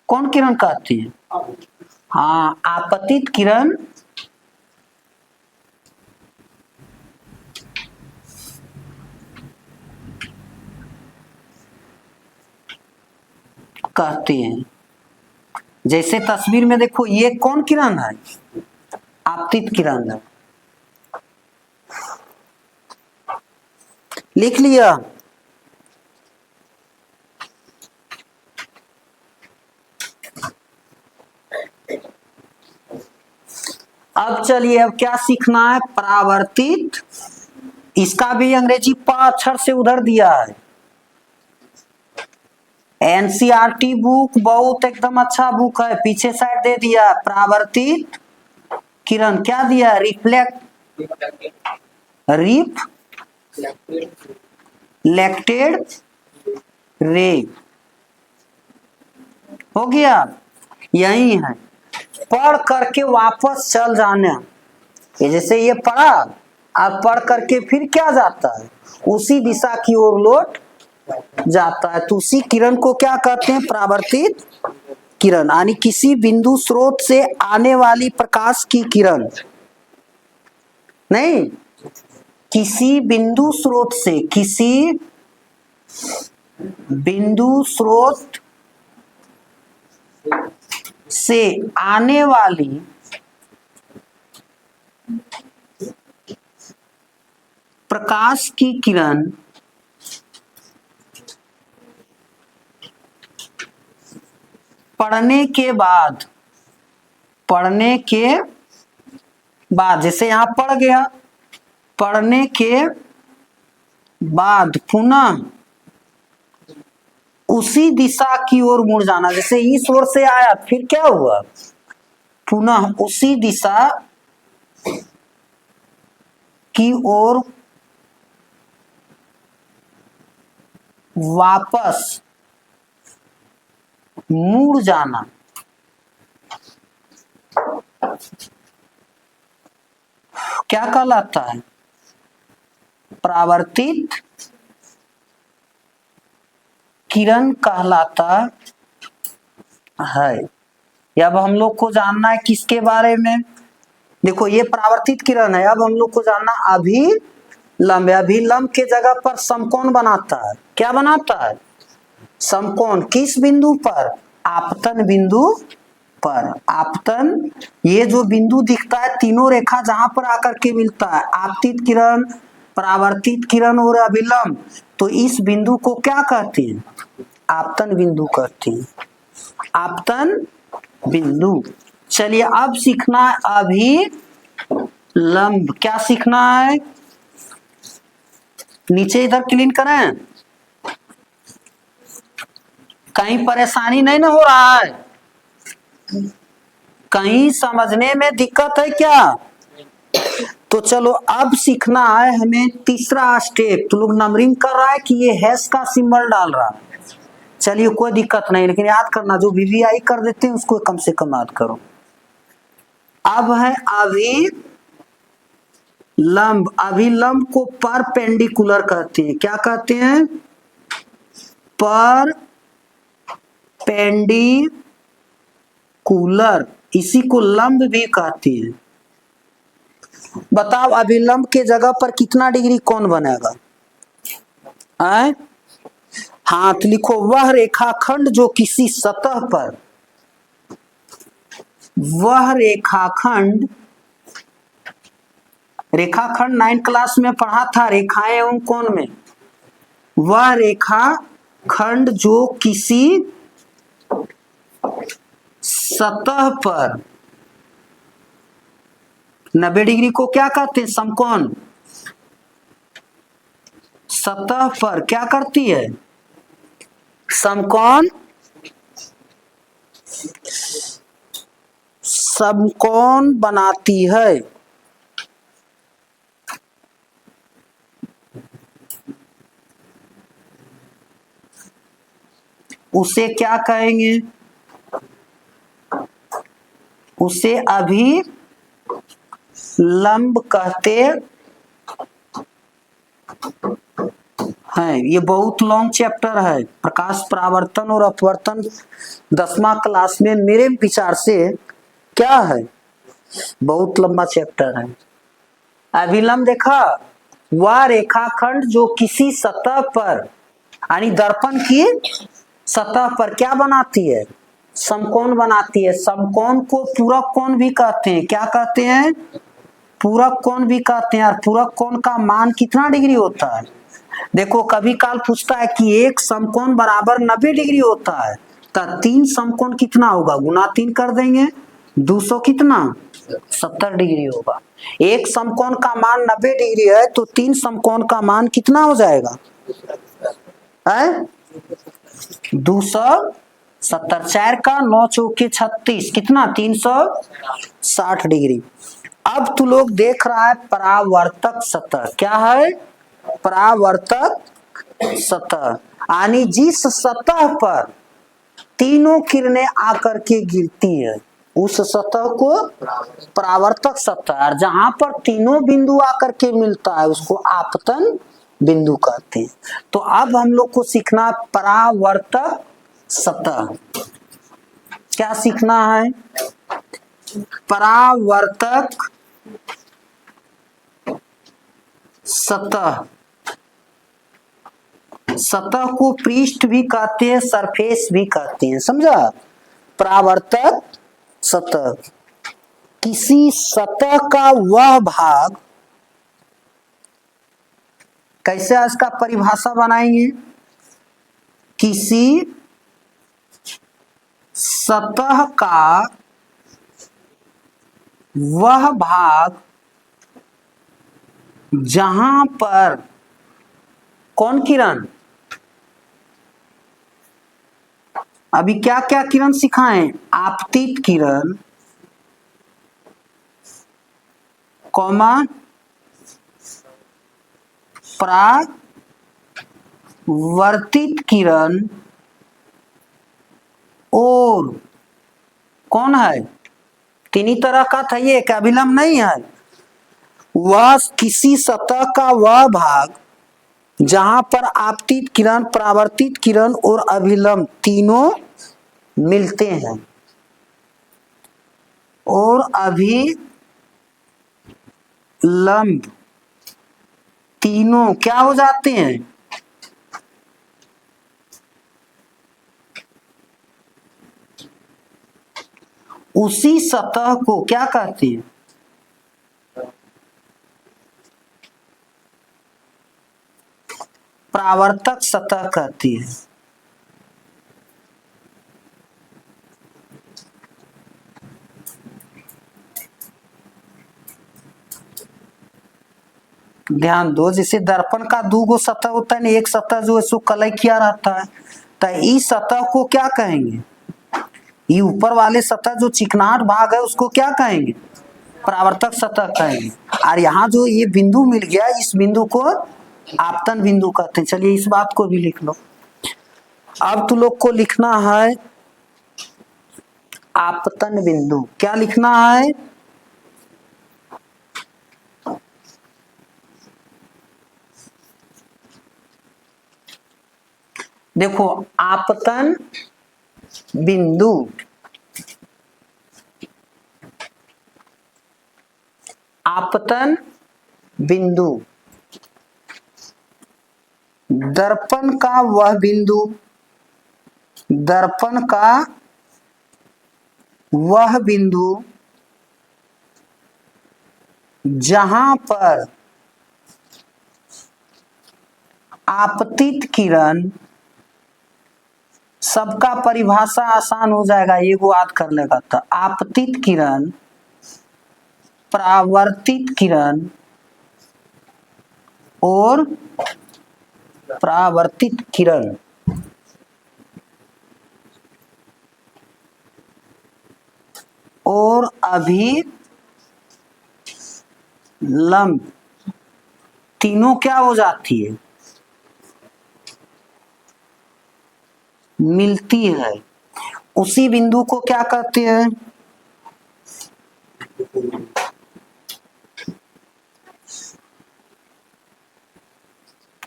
Speaker 1: कौन किरण कहते हैं? हाँ, आपतित किरण कहते हैं। जैसे तस्वीर में देखो, ये कौन किरण है? आपतित किरण है। लिख लिया। अब चलिए, अब क्या सीखना है? परावर्तित। इसका भी अंग्रेजी प अक्षर से उधर दिया है। एनसीईआरटी बुक बहुत एकदम अच्छा बुक है, पीछे साइड दे दिया। परावर्तित किरण क्या दिया? Reflected ray. हो गया। यही है, पढ़ करके वापस चल जाना। ये जैसे ये पढ़ा, अब पढ़ करके फिर क्या जाता है? उसी दिशा की ओर लौट जाता है। तो उसी किरण को क्या कहते हैं? परावर्तित किरण, यानी किसी बिंदु स्रोत से आने वाली प्रकाश की किरण। नहीं, किसी बिंदु स्रोत से, किसी बिंदु स्रोत से आने वाली प्रकाश की किरण पढ़ने के बाद, पढ़ने के बाद, जैसे यहां पढ़ गया, पढ़ने के बाद पुनः उसी दिशा की ओर मुड़ जाना। जैसे इस ओर से आया, फिर क्या हुआ? पुनः उसी दिशा की ओर वापस मुड़ जाना क्या कहलाता है? परावर्तित किरण कहलाता है। अब हम लोग को जानना है किसके बारे में? देखो ये परावर्तित किरण है। अब हम लोग को जानना अभिलंब। अभिलंब के जगह पर समकोण बनाता है। क्या बनाता है? समकोण। किस बिंदु पर? आपतन बिंदु पर। आपतन, ये जो बिंदु दिखता है, तीनों रेखा जहां पर आकर के मिलता है, आपतित किरण, परावर्तित किरण और अभिलंब, तो इस बिंदु को क्या कहते हैं? आपतन बिंदु कहते हैं। आपतन बिंदु। चलिए अब सीखना है अभिलंब। क्या सीखना है? नीचे इधर क्लीन करें। कहीं परेशानी नहीं ना हो रहा है? कहीं समझने में दिक्कत है क्या? तो चलो अब सीखना है हमें तीसरा स्टेप। तो लोग नंबरिंग कर रहा है कि ये हैश का सिंबल डाल रहा है। चलिए कोई दिक्कत नहीं, लेकिन याद करना जो वीवीआई कर देते हैं उसको कम से कम याद करो। अब है अभिलंब। अभिलंब को परपेंडिकुलर कहते हैं। क्या कहते हैं? परपेंडिकुलर। इसी को लंब भी कहते हैं। बताओ अभिलंब के जगह पर कितना डिग्री कोण बनेगा? आए? हाथ लिखो। वह रेखाखंड जो किसी सतह पर, वह रेखाखंड, रेखाखंड 9 क्लास में पढ़ा था, रेखाएं एवं कोण में। वह रेखाखंड जो किसी सतह पर 90 डिग्री को क्या कहते हैं? समकोण। सतह पर क्या करती है? समकोण। समकोण बनाती है। उसे क्या कहेंगे? उसे अभिलंब कहते हैं। ये बहुत लॉन्ग चैप्टर है। प्रकाश परावर्तन और अपवर्तन 10वां क्लास में मेरे विचार से क्या है, बहुत लंबा चैप्टर है। अभिलंब देखा, वह रेखाखंड जो किसी सतह पर, यानी दर्पण की सतह पर क्या बनाती है? समकोण बनाती है। समकोण को पूरक कोण भी कहते हैं। क्या कहते हैं? पूरक कोण भी कहते हैं। और पूरक कोण का मान कितना डिग्री होता है? देखो कभी काल पूछता है कि एक समकोण बराबर 90 डिग्री होता है, तो 3 समकोण कितना होगा? गुना 3 कर देंगे, 200 कितना? 70 डिग्री होगा। एक समकोण का मान 90 डिग्री है, तो 3 समकोण का मान कितना हो जाएगा? 270। 4 का 9 चौके 36, कितना? 360 डिग्री। अब तू लोग देख रहा है परावर्तक सतह। क्या है? परावर्तक सतह, यानी जिस सतह पर तीनों किरणें आकर के गिरती है उस सतह को परावर्तक सतह, और जहां पर तीनों बिंदु आकर के मिलता है उसको आपतन बिंदु कहते हैं। तो अब हम लोग को सीखना परावर्तक सतह। क्या सीखना है? परावर्तक सतह। सतह को पृष्ठ भी कहते हैं, सरफेस भी कहते हैं। समझा? परावर्तक सतह किसी सतह का वह भाग, कैसे इसका परिभाषा बनाएंगे? किसी सतह का वह भाग जहां पर कौन किरण, अभी क्या क्या किरण सिखाएं? आपतित किरण, कौमा परावर्तित वर्तित किरण और कौन है, तीन ही तरह का था, ये एक अभिलंब नहीं है, वह किसी सतह का वह भाग जहां पर आपतित किरण, परावर्तित किरण और अभिलंब तीनों मिलते हैं और अभिलंब तीनों क्या हो जाते हैं, उसी सतह को क्या कहते हैं, परावर्तक सतह कहती है। ध्यान दो, जैसे दर्पण का दो गो सतह होता है ना, एक सतह जो है सो कलई किया रहता है, तो इस सतह को क्या कहेंगे, ये ऊपर वाले सतह जो चिकनाहट भाग है उसको क्या कहेंगे, परावर्तक सतह कहेंगे। और यहाँ जो ये बिंदु मिल गया, इस बिंदु को आपतन बिंदु कहते हैं। चलिए इस बात को भी लिख लो। अब तू लोग को लिखना है आपतन बिंदु, क्या लिखना है, देखो आपतन बिंदु आपतन बिंदु दर्पण का वह बिंदु, दर्पण का वह बिंदु जहां पर आपतित किरण, सबका परिभाषा आसान हो जाएगा, ये को याद कर लेगा। तो आपतित किरण, परावर्तित किरण और परावर्तित किरण और अभिलंब तीनों क्या हो जाती है, मिलती है, उसी बिंदु को क्या कहते हैं,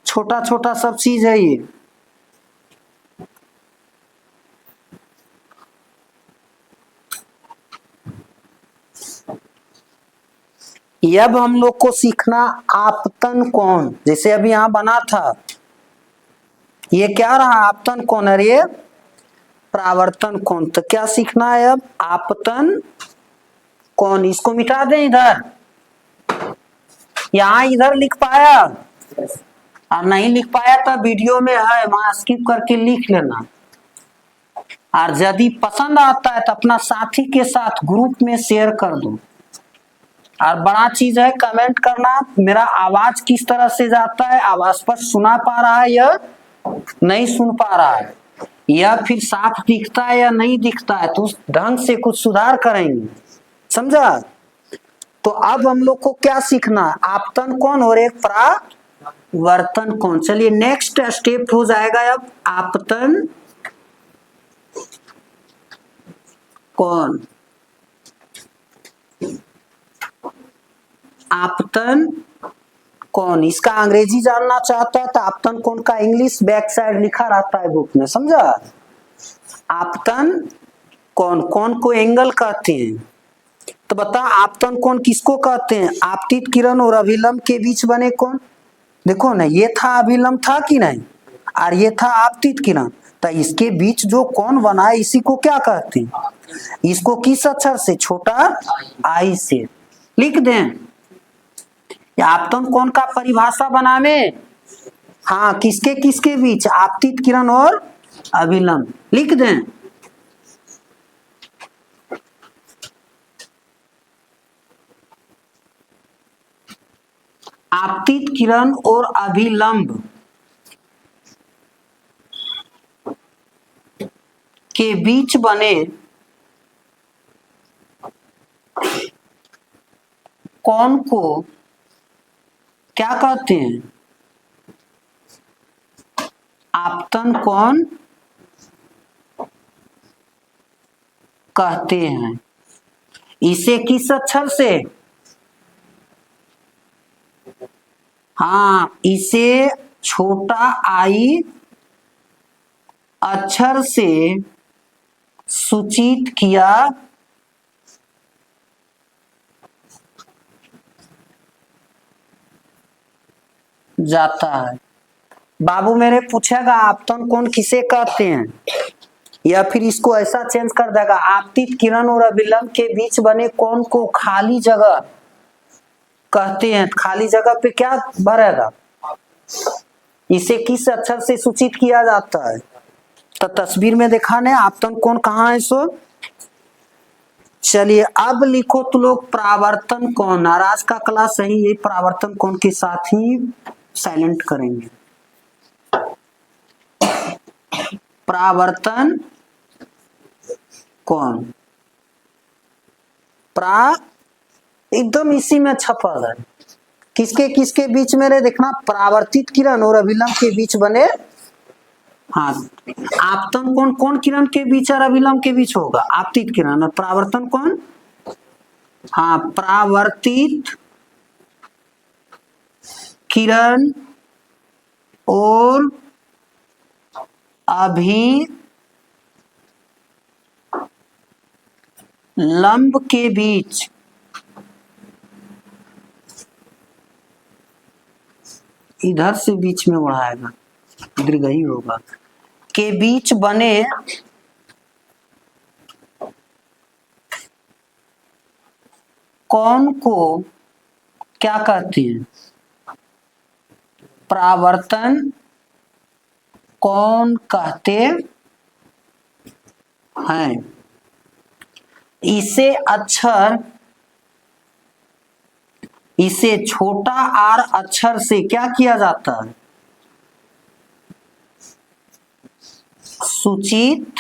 Speaker 1: छोटा छोटा सब चीज है ये। अब हम लोग को सीखना आपतन कोण, जैसे अभी यहां बना था, ये क्या रहा, आपतन कोण है, ये परावर्तन कोण। तो क्या सीखना है अब, आपतन कोण। इसको मिटा दें इधर, यहां इधर लिख पाया और नहीं लिख पाया तो वीडियो में है, वहां स्किप करके लिख लेना। और यदि पसंद आता है तो अपना साथी के साथ ग्रुप में शेयर कर दो। और बड़ा चीज है कमेंट करना, मेरा आवाज किस तरह से जाता है, आवाज स्पष्ट सुना पा रहा है या नहीं सुन पा रहा है, या फिर साफ दिखता है या नहीं दिखता है, तो उस ढंग से कुछ सुधार करेंगे, समझा। तो अब हम लोग को क्या सीखना, आपतन कोण और एक परावर्तन कोण। चलिए नेक्स्ट स्टेप हो जाएगा अब आपतन कोण। आपतन कोण, इसका अंग्रेजी जानना चाहता है तो आपतन कोण का इंग्लिश बैक साइड लिखा रहता है बुक में, समझा। आपतन कोण, कोण को एंगल कहते हैं। तो बता आपतन कोण किसको कहते हैं, आपतित किरण और अभिलंब के बीच बने कोण। देखो ना, ये था अभिलंब था कि नहीं, और ये था आपतित किरण, तो इसके बीच जो कोण बना है इसी को क्या कहते हैं, इसको किस अक्षर से, छोटा आई से लिख दें। आपतन कोण का परिभाषा बनावे, हाँ, किसके किसके बीच, आपतित किरण और अभिलंब, लिख दें। आपतित किरण और अभिलंब के बीच बने कोण को क्या कहते हैं, आपतन कौन कहते हैं? इसे किस अक्षर से? हाँ, इसे छोटा आई अक्षर से सूचित किया जाता है। बाबू मेरे पूछेगा आपतन कोण किसे कहते हैं, या फिर इसको ऐसा चेंज कर देगा, आपतित किरण और अभिलंब के बीच बने कोण को खाली जगह कहते हैं। खाली जगह पे क्या भरेगा? इसे किस अक्षर से सूचित किया जाता है? तो तस्वीर में देखा ने आपतन कोण कहाँ है सो। चलिए अब लिखो तो लोग परावर्तन कोण। और आज का क्लास सही है परावर्तन कोण के साथ ही साइलेंट करेंगे। परावर्तन कोण एकदम इसी में छपल है। किसके किसके बीच में रहे देखना, परावर्तित किरण और अभिलंब के बीच बने। हाँ, आपतन कोण कौन किरण के बीच और अभिलंब के बीच होगा? आपतित किरण। और परावर्तन कोण? हाँ, परावर्तित किरण और अभिलंब के बीच इधर से बीच में बढ़ाएगा, दीर्घ ही होगा, के बीच बने कोण को क्या कहते हैं? परावर्तन कोण कहते हैं। इसे छोटा आर अक्षर से क्या किया जाता है? सूचित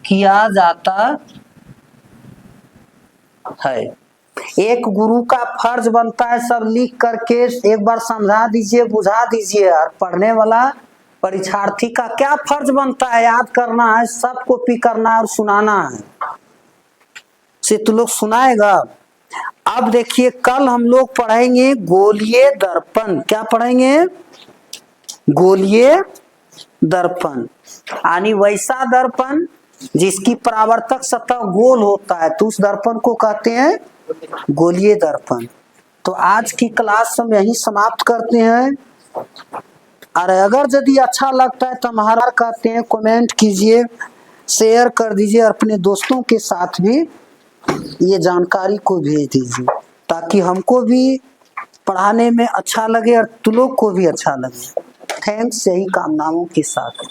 Speaker 1: किया जाता है। एक गुरु का फर्ज बनता है सब लिख करके एक बार समझा दीजिए, बुझा दीजिए। और पढ़ने वाला परीक्षार्थी का क्या फर्ज बनता है? याद करना है, सब कॉपी करना है और सुनाना है। से तो लोग सुनाएगा। अब देखिए कल हम लोग पढ़ेंगे गोलीय दर्पण। क्या पढ़ेंगे? गोलीय दर्पण, यानी वैसा दर्पण जिसकी परावर्तक सतह गोल होता है, तो उस दर्पण को कहते हैं गोलीय दर्पण। तो आज की क्लास हम यही समाप्त करते हैं। और अगर यदि अच्छा लगता है तो हमारा कहते हैं कमेंट कीजिए, शेयर कर दीजिए, अपने दोस्तों के साथ भी ये जानकारी को भेज दीजिए, ताकि हमको भी पढ़ाने में अच्छा लगे और तुम लोग को भी अच्छा लगे। थैंक्स, यही कामनाओं के साथ।